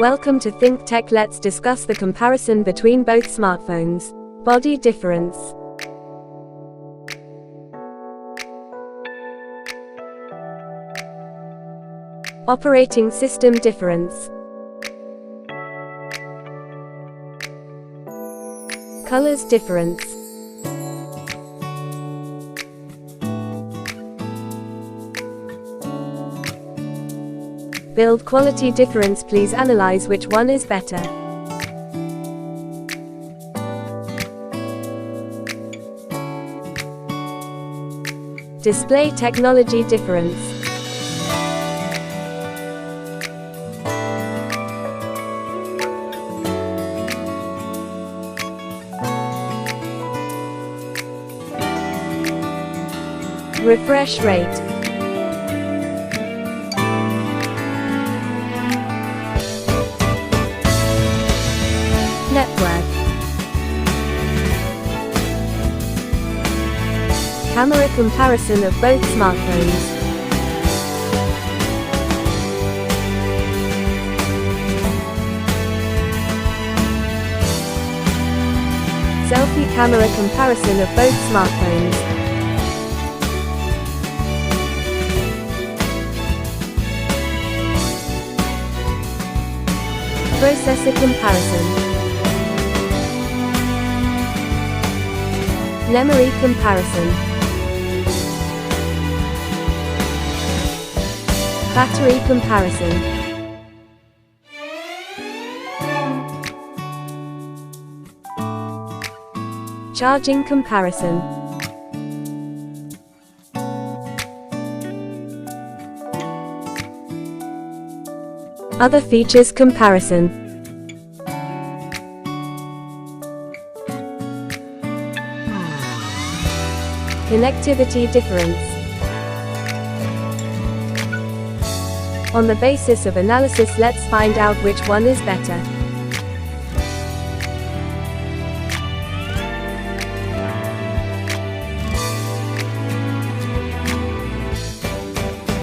Welcome to ThinQ. Let's discuss the comparison between both smartphones. Body difference. Operating system difference. Colors difference. Build quality difference. Please analyze which one is better. Display technology difference. Refresh rate. Network. Camera comparison of both smartphones. Selfie camera comparison of both smartphones. Processor comparison. Memory comparison. Battery comparison. Charging comparison. Other features comparison. Connectivity difference. On the basis of analysis, let's find out which one is better.